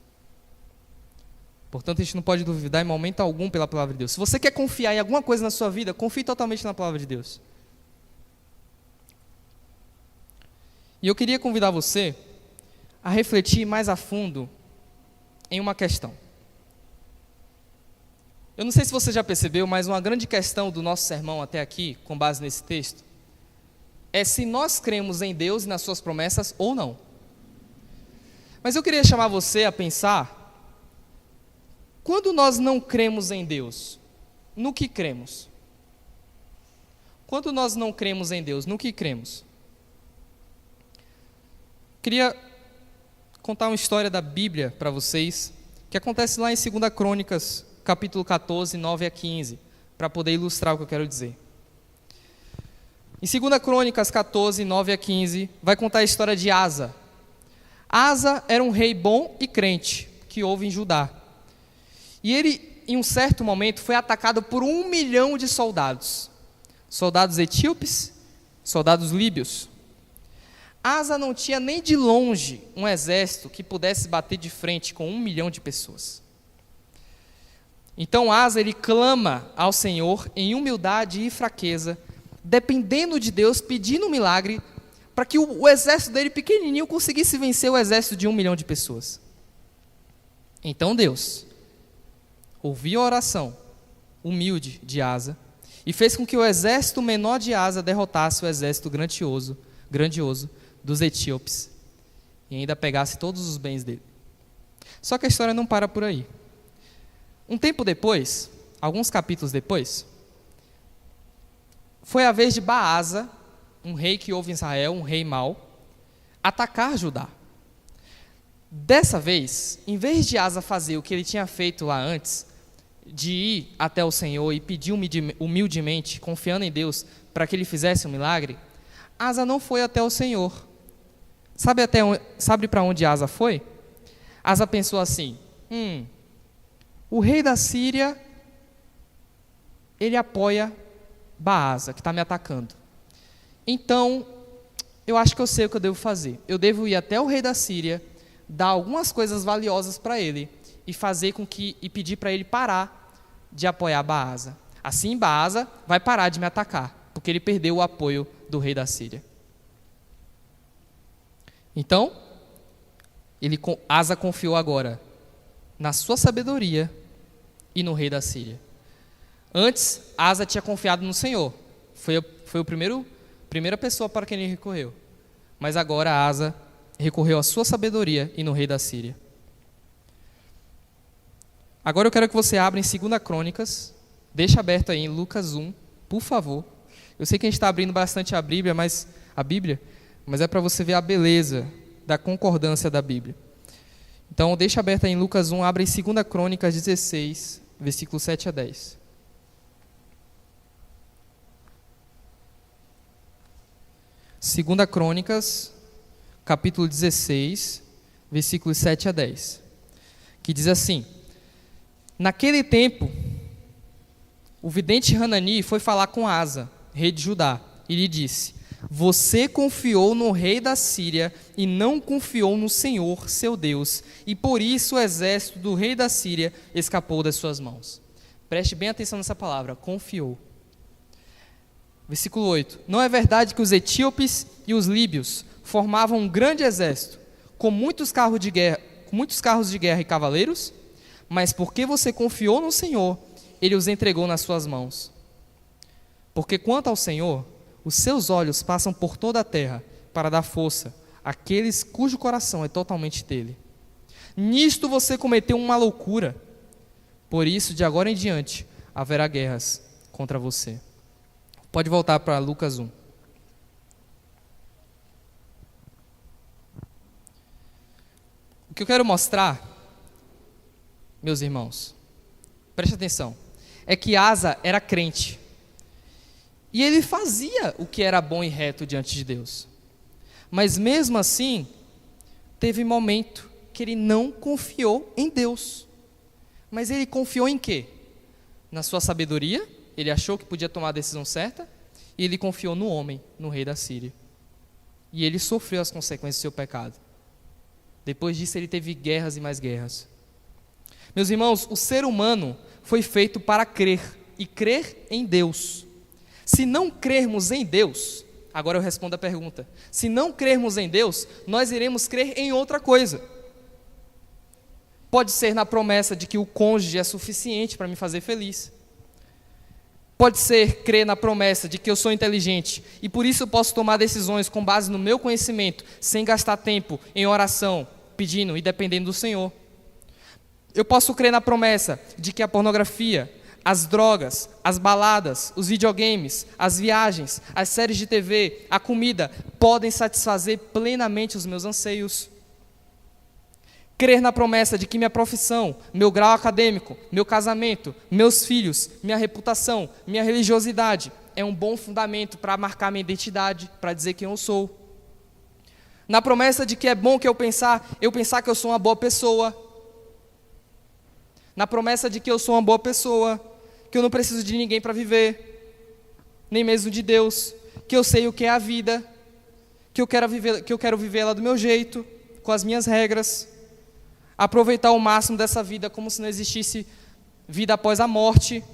Portanto, a gente não pode duvidar em momento algum pela palavra de Deus. Se você quer confiar em alguma coisa na sua vida, confie totalmente na palavra de Deus. E eu queria convidar você a refletir mais a fundo em uma questão. Eu não sei se você já percebeu, mas uma grande questão do nosso sermão até aqui, com base nesse texto, é se nós cremos em Deus e nas suas promessas ou não. Mas eu queria chamar você a pensar, quando nós não cremos em Deus, no que cremos? Quando nós não cremos em Deus, no que cremos? Queria contar uma história da Bíblia para vocês, que acontece lá em 2 Crônicas, capítulo 14, 9 a 15, para poder ilustrar o que eu quero dizer. Em 2 Crônicas 14, 9 a 15, vai contar a história de Asa. Asa era um rei bom e crente, que houve em Judá. E ele, em um certo momento, foi atacado por 1 milhão de soldados. Soldados etíopes, soldados líbios. Asa não tinha nem de longe um exército que pudesse bater de frente com 1 milhão de pessoas. Então Asa, ele clama ao Senhor em humildade e fraqueza, dependendo de Deus, pedindo um milagre, para que o exército dele pequenininho conseguisse vencer o exército de 1 milhão de pessoas. Então Deus ouviu a oração humilde de Asa e fez com que o exército menor de Asa derrotasse o exército grandioso dos etíopes e ainda pegasse todos os bens dele. Só que a história não para por aí. Um tempo depois, alguns capítulos depois, foi a vez de Baasa, um rei que houve em Israel, um rei mau, atacar Judá. Dessa vez, em vez de Asa fazer o que ele tinha feito lá antes, de ir até o Senhor e pedir humildemente, confiando em Deus, para que ele fizesse um milagre, Asa não foi até o Senhor. Sabe para onde Asa foi? Asa pensou assim, o rei da Síria, ele apoia Baasa, que está me atacando. Então, eu acho que eu sei o que eu devo fazer. Eu devo ir até o rei da Síria, dar algumas coisas valiosas para ele e pedir para ele parar de apoiar Baasa. Assim, Baasa vai parar de me atacar, porque ele perdeu o apoio do rei da Síria. Então, Asa confiou agora na sua sabedoria e no rei da Síria. Antes, Asa tinha confiado no Senhor. Foi a primeira pessoa para quem ele recorreu. Mas agora Asa recorreu à sua sabedoria e no rei da Síria. Agora eu quero que você abra em 2 Crônicas, deixa aberto aí em Lucas 1, por favor. Eu sei que a gente está abrindo bastante a Bíblia, mas é para você ver a beleza da concordância da Bíblia. Então deixa aberto aí em Lucas 1, abre em 2 Crônicas 16, versículos 7 a 10. Segunda Crônicas, capítulo 16, versículos 7 a 10, que diz assim: Naquele tempo, o vidente Hanani foi falar com Asa, rei de Judá, e lhe disse: Você confiou no rei da Síria e não confiou no Senhor, seu Deus, e por isso o exército do rei da Síria escapou das suas mãos. Preste bem atenção nessa palavra, confiou. Versículo 8: Não é verdade que os etíopes e os líbios formavam um grande exército, com muitos carros de guerra e cavaleiros? Mas porque você confiou no Senhor, Ele os entregou nas suas mãos. Porque quanto ao Senhor, os seus olhos passam por toda a terra para dar força àqueles cujo coração é totalmente dele. Nisto você cometeu uma loucura. Por isso, de agora em diante, haverá guerras contra você. Pode voltar para Lucas 1. O que eu quero mostrar, meus irmãos, preste atenção, é que Asa era crente. E ele fazia o que era bom e reto diante de Deus. Mas mesmo assim, teve momento que ele não confiou em Deus. Mas ele confiou em quê? Na sua sabedoria, ele achou que podia tomar a decisão certa, e ele confiou no homem, no rei da Síria. E ele sofreu as consequências do seu pecado. Depois disso, ele teve guerras e mais guerras. Meus irmãos, o ser humano foi feito para crer, e crer em Deus. Se não crermos em Deus, agora eu respondo a pergunta, se não crermos em Deus, nós iremos crer em outra coisa. Pode ser na promessa de que o cônjuge é suficiente para me fazer feliz. Pode ser crer na promessa de que eu sou inteligente e por isso eu posso tomar decisões com base no meu conhecimento, sem gastar tempo em oração, pedindo e dependendo do Senhor. Eu posso crer na promessa de que a pornografia, as drogas, as baladas, os videogames, as viagens, as séries de TV, a comida, podem satisfazer plenamente os meus anseios. Crer na promessa de que minha profissão, meu grau acadêmico, meu casamento, meus filhos, minha reputação, minha religiosidade é um bom fundamento para marcar minha identidade, para dizer quem eu sou. Na promessa de que é bom que eu pensar que eu sou uma boa pessoa. Na promessa de que eu sou uma boa pessoa, que eu não preciso de ninguém para viver, nem mesmo de Deus, que eu sei o que é a vida, que eu quero viver ela do meu jeito, com as minhas regras, aproveitar o máximo dessa vida como se não existisse vida após a morte.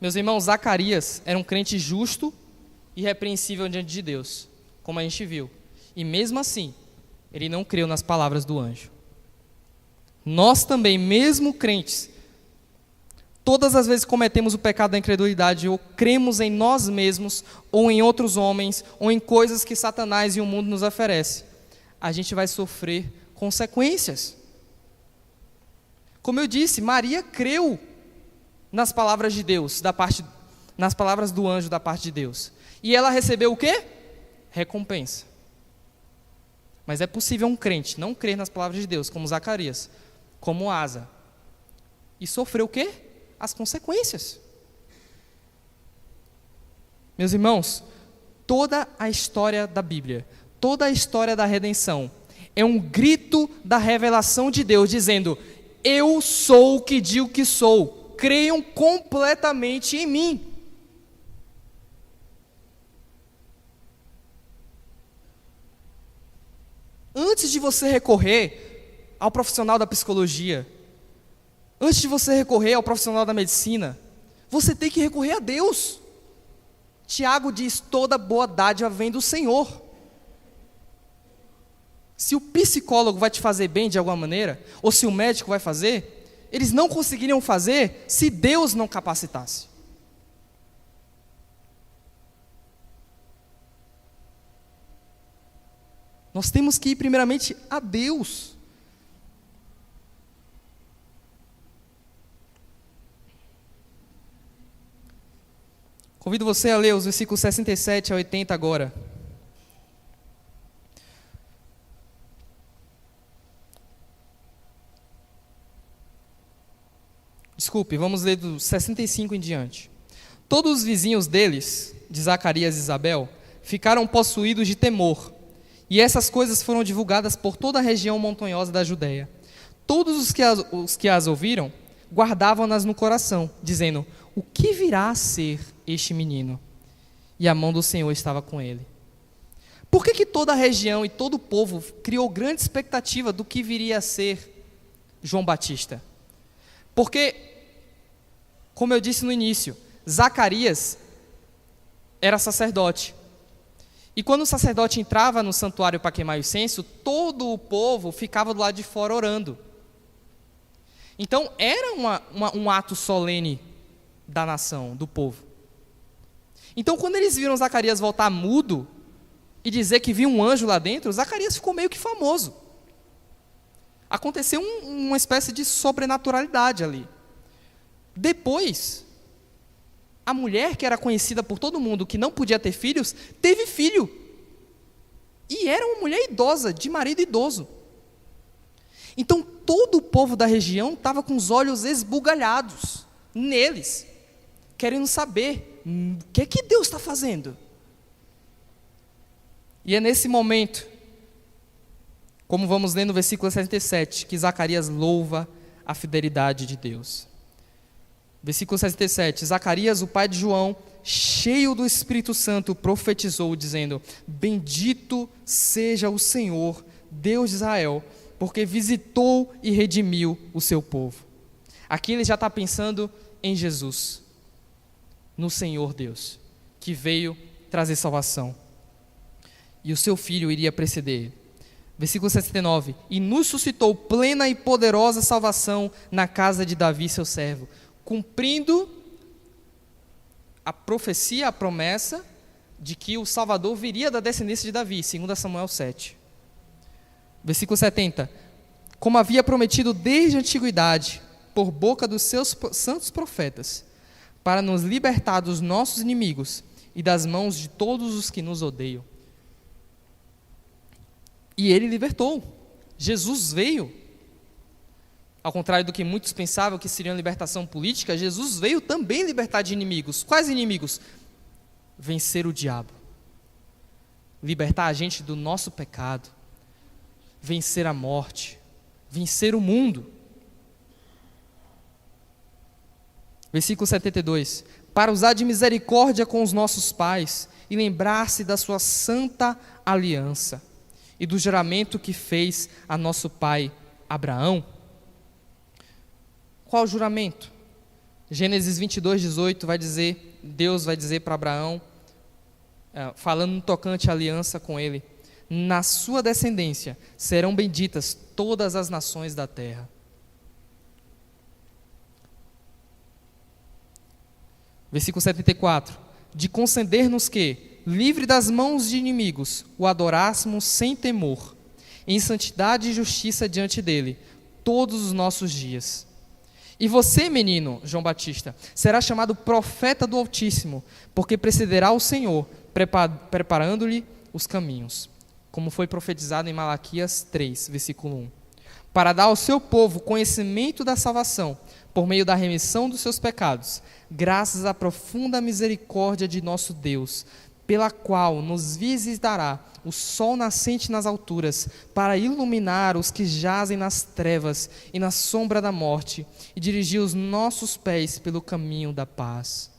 Meus irmãos, Zacarias era um crente justo e irrepreensível diante de Deus, como a gente viu, e mesmo assim, ele não creu nas palavras do anjo. Nós também, mesmo crentes, todas as vezes que cometemos o pecado da incredulidade, ou cremos em nós mesmos, ou em outros homens, ou em coisas que Satanás e o mundo nos oferece, a gente vai sofrer consequências. Como eu disse, Maria creu nas palavras de Deus, nas palavras do anjo da parte de Deus. E ela recebeu o quê? Recompensa. Mas é possível um crente não crer nas palavras de Deus, como Zacarias, como Asa, e sofrer o quê? As consequências. Meus irmãos, toda a história da Bíblia, toda a história da redenção, é um grito da revelação de Deus, dizendo: eu sou o que digo que sou, creiam completamente em mim. Antes de você recorrer ao profissional da psicologia, antes de você recorrer ao profissional da medicina, você tem que recorrer a Deus. Tiago diz: toda boa dádiva vem do Senhor. Se o psicólogo vai te fazer bem de alguma maneira, ou se o médico vai fazer, eles não conseguiriam fazer se Deus não capacitasse. Nós temos que ir primeiramente a Deus. Convido você a ler os versículos 67 a 80 agora. Desculpe, vamos ler do 65 em diante. Todos os vizinhos deles, de Zacarias e Isabel, ficaram possuídos de temor, e essas coisas foram divulgadas por toda a região montanhosa da Judéia. Todos os que as ouviram, guardavam-nas no coração, dizendo: o que virá a ser este menino? E a mão do Senhor estava com ele. Por que toda a região e todo o povo criou grande expectativa do que viria a ser João Batista? Porque, como eu disse no início, Zacarias era sacerdote. E quando o sacerdote entrava no santuário para queimar o incenso, todo o povo ficava do lado de fora orando. Então, era um ato solene da nação, do povo. Então, quando eles viram Zacarias voltar mudo e dizer que viu um anjo lá dentro, Zacarias ficou meio que famoso. Aconteceu uma espécie de sobrenaturalidade ali. Depois, a mulher que era conhecida por todo mundo, que não podia ter filhos, teve filho. E era uma mulher idosa, de marido idoso. Então, todo o povo da região estava com os olhos esbugalhados neles, querendo saber o que Deus está fazendo. E é nesse momento, como vamos ler no versículo 67, que Zacarias louva a fidelidade de Deus. Versículo 67, Zacarias, o pai de João, cheio do Espírito Santo, profetizou, dizendo: bendito seja o Senhor, Deus de Israel, porque visitou e redimiu o seu povo. Aqui ele já está pensando em Jesus, no Senhor Deus, que veio trazer salvação. E o seu filho iria preceder ele. Versículo 69, e nos suscitou plena e poderosa salvação na casa de Davi, seu servo, cumprindo a profecia, a promessa de que o Salvador viria da descendência de Davi, 2 Samuel 7. Versículo 70, como havia prometido desde a antiguidade, por boca dos seus santos profetas, para nos libertar dos nossos inimigos e das mãos de todos os que nos odeiam. E ele libertou. Jesus veio. Ao contrário do que muitos pensavam que seria uma libertação política, Jesus veio também libertar de inimigos. Quais inimigos? Vencer o diabo. Libertar a gente do nosso pecado. Vencer a morte. Vencer o mundo. Versículo 72. Para usar de misericórdia com os nossos pais e lembrar-se da sua santa aliança e do juramento que fez a nosso pai Abraão. Qual o juramento? Gênesis 22, 18 vai dizer, Deus vai dizer para Abraão, falando no tocante à aliança com ele: na sua descendência serão benditas todas as nações da terra. Versículo 74, de conceder-nos que, livre das mãos de inimigos, o adorássemos sem temor, em santidade e justiça diante dele, todos os nossos dias. E você, menino João Batista, será chamado profeta do Altíssimo, porque precederá o Senhor, preparando-lhe os caminhos, como foi profetizado em Malaquias 3, versículo 1, para dar ao seu povo conhecimento da salvação, por meio da remissão dos seus pecados, graças à profunda misericórdia de nosso Deus, pela qual nos visitará o sol nascente nas alturas, para iluminar os que jazem nas trevas e na sombra da morte, e dirigir os nossos pés pelo caminho da paz.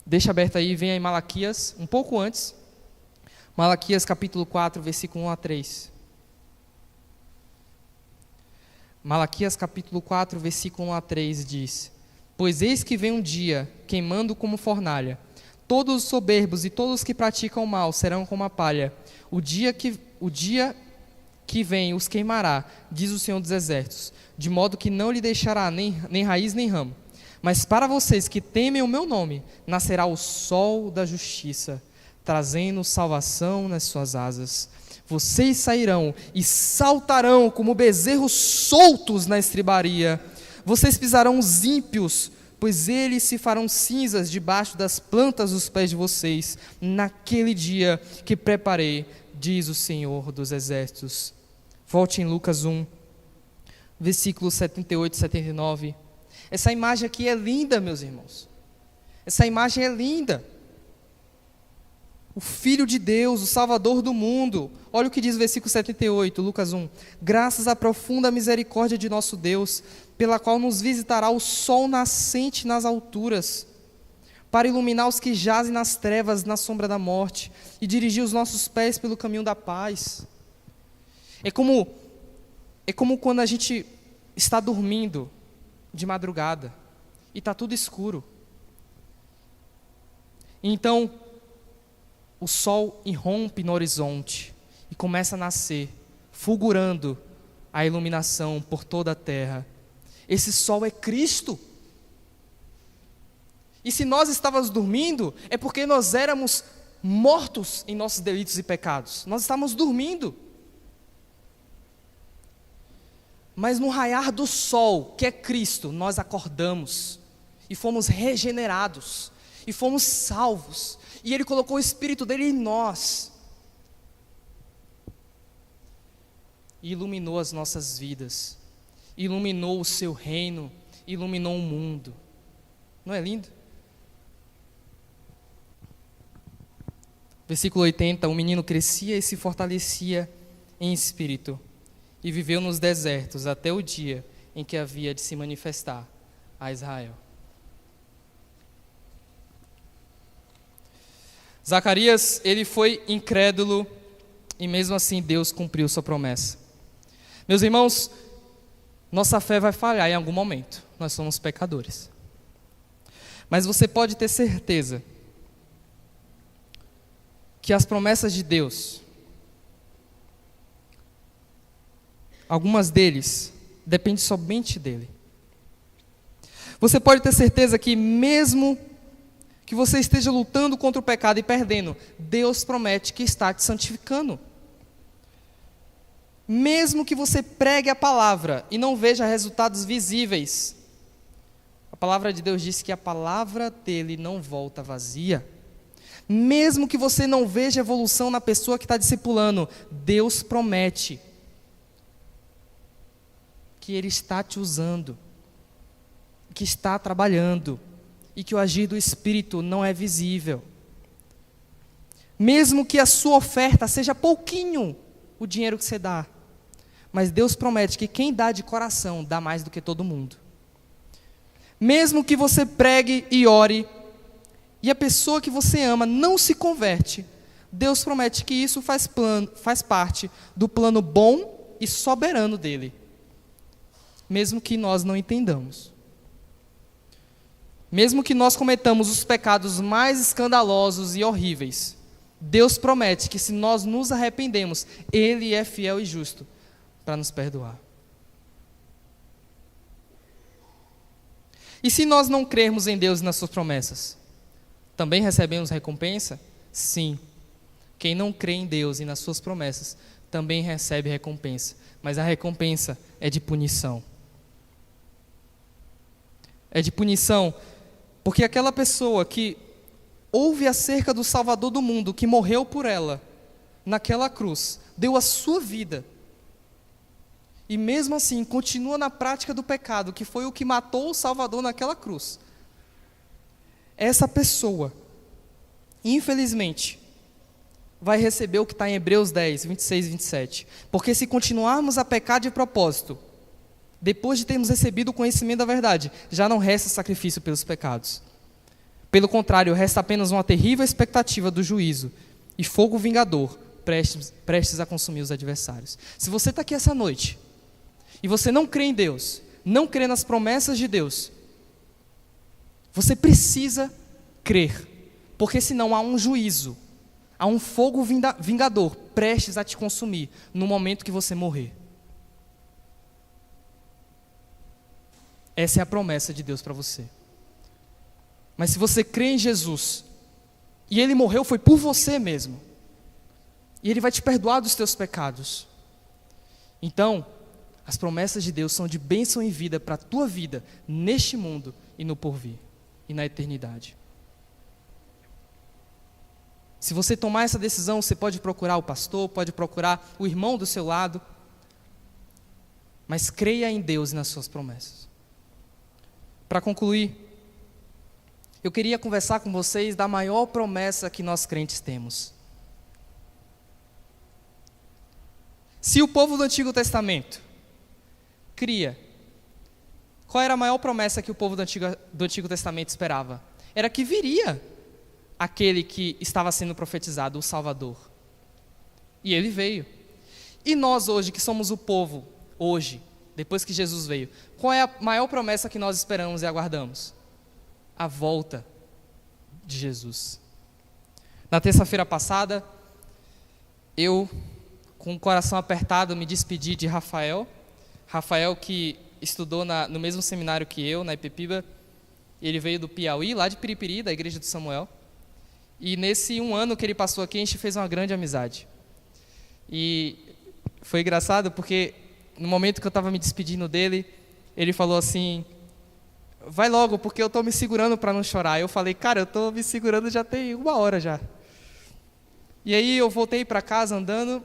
Deixa aberto aí, vem aí Malaquias, um pouco antes, Malaquias capítulo 4, versículo 1 a 3. Malaquias capítulo 4, versículo 1 a 3 diz: pois eis que vem um dia, queimando como fornalha, todos os soberbos e todos os que praticam o mal serão como a palha. O dia que vem os queimará, diz o Senhor dos Exércitos, de modo que não lhe deixará nem raiz nem ramo. Mas para vocês que temem o meu nome, nascerá o sol da justiça, trazendo salvação nas suas asas. Vocês sairão e saltarão como bezerros soltos na estribaria. Vocês pisarão os ímpios, pois eles se farão cinzas debaixo das plantas dos pés de vocês, naquele dia que preparei, diz o Senhor dos Exércitos. Volte em Lucas 1, versículos 78 e 79. Essa imagem aqui é linda, meus irmãos. Essa imagem é linda. O Filho de Deus, o Salvador do mundo. Olha o que diz o versículo 78, Lucas 1. Graças à profunda misericórdia de nosso Deus, pela qual nos visitará o sol nascente nas alturas, para iluminar os que jazem nas trevas, na sombra da morte, e dirigir os nossos pés pelo caminho da paz. É como quando a gente está dormindo de madrugada, e está tudo escuro. Então, o sol irrompe no horizonte e começa a nascer, fulgurando a iluminação por toda a terra. Esse sol é Cristo. E se nós estávamos dormindo, é porque nós éramos mortos em nossos delitos e pecados. Nós estávamos dormindo. Mas no raiar do sol, que é Cristo, nós acordamos e fomos regenerados e fomos salvos. E Ele colocou o Espírito dEle em nós. E iluminou as nossas vidas. Iluminou o seu reino. Iluminou o mundo. Não é lindo? Versículo 80. O menino crescia e se fortalecia em espírito. E viveu nos desertos até o dia em que havia de se manifestar a Israel. Zacarias, ele foi incrédulo e mesmo assim Deus cumpriu sua promessa. Meus irmãos, nossa fé vai falhar em algum momento, nós somos pecadores. Mas você pode ter certeza que as promessas de Deus, algumas deles, dependem somente dEle. Você pode ter certeza que mesmo que você esteja lutando contra o pecado e perdendo, Deus promete que está te santificando. Mesmo que você pregue a palavra e não veja resultados visíveis, a palavra de Deus diz que a palavra dele não volta vazia. Mesmo que você não veja evolução na pessoa que está discipulando, Deus promete que Ele está te usando, que está trabalhando, e que o agir do Espírito não é visível. Mesmo que a sua oferta seja pouquinho o dinheiro que você dá, mas Deus promete que quem dá de coração dá mais do que todo mundo. Mesmo que você pregue e ore, e a pessoa que você ama não se converte, Deus promete que isso faz parte do plano bom e soberano dEle, mesmo que nós não entendamos. Mesmo que nós cometamos os pecados mais escandalosos e horríveis, Deus promete que se nós nos arrependemos, Ele é fiel e justo para nos perdoar. E se nós não crermos em Deus e nas suas promessas, também recebemos recompensa? Sim. Quem não crê em Deus e nas suas promessas, também recebe recompensa. Mas a recompensa é de punição. É de punição. Porque aquela pessoa que ouve acerca do Salvador do mundo, que morreu por ela, naquela cruz, deu a sua vida, e mesmo assim continua na prática do pecado, que foi o que matou o Salvador naquela cruz, essa pessoa, infelizmente, vai receber o que está em Hebreus 10, 26 e 27. Porque se continuarmos a pecar de propósito, depois de termos recebido o conhecimento da verdade, já não resta sacrifício pelos pecados. Pelo contrário, resta apenas uma terrível expectativa do juízo e fogo vingador, prestes a consumir os adversários. Se você está aqui essa noite, e você não crê em Deus, não crê nas promessas de Deus, você precisa crer, porque senão há um juízo, há um fogo vingador, prestes a te consumir, no momento que você morrer. Essa é a promessa de Deus para você. Mas se você crê em Jesus, e Ele morreu foi por você mesmo, E Ele vai te perdoar dos teus pecados. Então, as promessas de Deus são de bênção e vida para a tua vida, neste mundo e no porvir, e na eternidade. Se você tomar essa decisão, você pode procurar o pastor, pode procurar o irmão do seu lado, mas creia em Deus e nas suas promessas. Para concluir, eu queria conversar com vocês da maior promessa que nós crentes temos. Se o povo do Antigo Testamento cria, qual era a maior promessa que o povo do Antigo Testamento esperava? Era que viria aquele que estava sendo profetizado, o Salvador. E ele veio. E nós hoje, que somos o povo, hoje, depois que Jesus veio, qual é a maior promessa que nós esperamos e aguardamos? A volta de Jesus. Na terça-feira passada, eu, com o coração apertado, me despedi de Rafael. Rafael, que estudou no mesmo seminário que eu, na Ipepiba. Ele veio do Piauí, lá de Piripiri, da Igreja do Samuel. E nesse 1 ano que ele passou aqui, a gente fez uma grande amizade. E foi engraçado porque no momento que eu estava me despedindo dele, ele falou assim: vai logo, porque eu estou me segurando para não chorar. Eu falei: cara, eu estou me segurando já tem 1 hora já. E aí eu voltei para casa andando,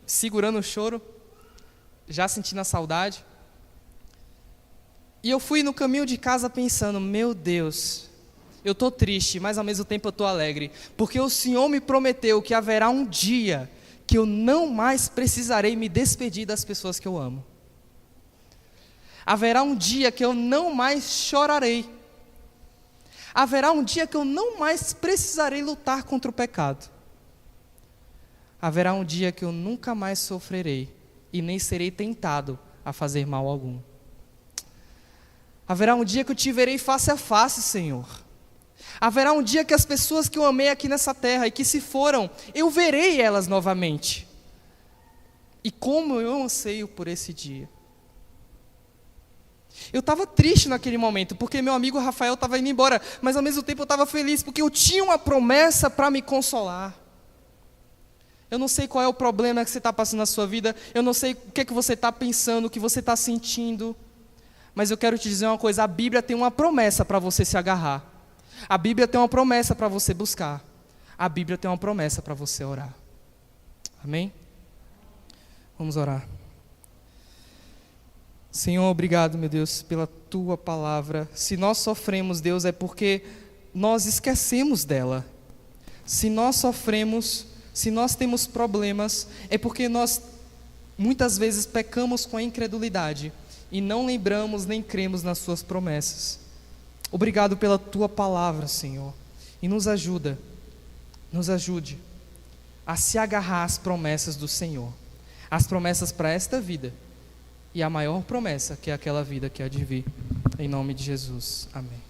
segurando o choro, já sentindo a saudade. E eu fui no caminho de casa pensando: meu Deus, eu estou triste, mas ao mesmo tempo eu estou alegre, porque o Senhor me prometeu que haverá um dia que eu não mais precisarei me despedir das pessoas que eu amo. Haverá um dia que eu não mais chorarei. Haverá um dia que eu não mais precisarei lutar contra o pecado. Haverá um dia que eu nunca mais sofrerei e nem serei tentado a fazer mal algum. Haverá um dia que eu te verei face a face, Senhor. Haverá um dia que as pessoas que eu amei aqui nessa terra e que se foram, eu verei elas novamente. E como eu anseio por esse dia. Eu estava triste naquele momento, porque meu amigo Rafael estava indo embora, mas ao mesmo tempo eu estava feliz, porque eu tinha uma promessa para me consolar. Eu não sei qual é o problema que você está passando na sua vida, eu não sei o que é que você está pensando, o que você está sentindo, mas eu quero te dizer uma coisa: a Bíblia tem uma promessa para você se agarrar. A Bíblia tem uma promessa para você buscar. A Bíblia tem uma promessa para você orar. Amém? Vamos orar. Senhor, obrigado, meu Deus, pela Tua palavra. Se nós sofremos, Deus, é porque nós esquecemos dela. Se nós sofremos, se nós temos problemas, é porque nós muitas vezes pecamos com a incredulidade e não lembramos nem cremos nas Suas promessas. Obrigado pela Tua palavra, Senhor, e nos ajude a se agarrar às promessas do Senhor, as promessas para esta vida e a maior promessa, que é aquela vida que há de vir, em nome de Jesus, amém.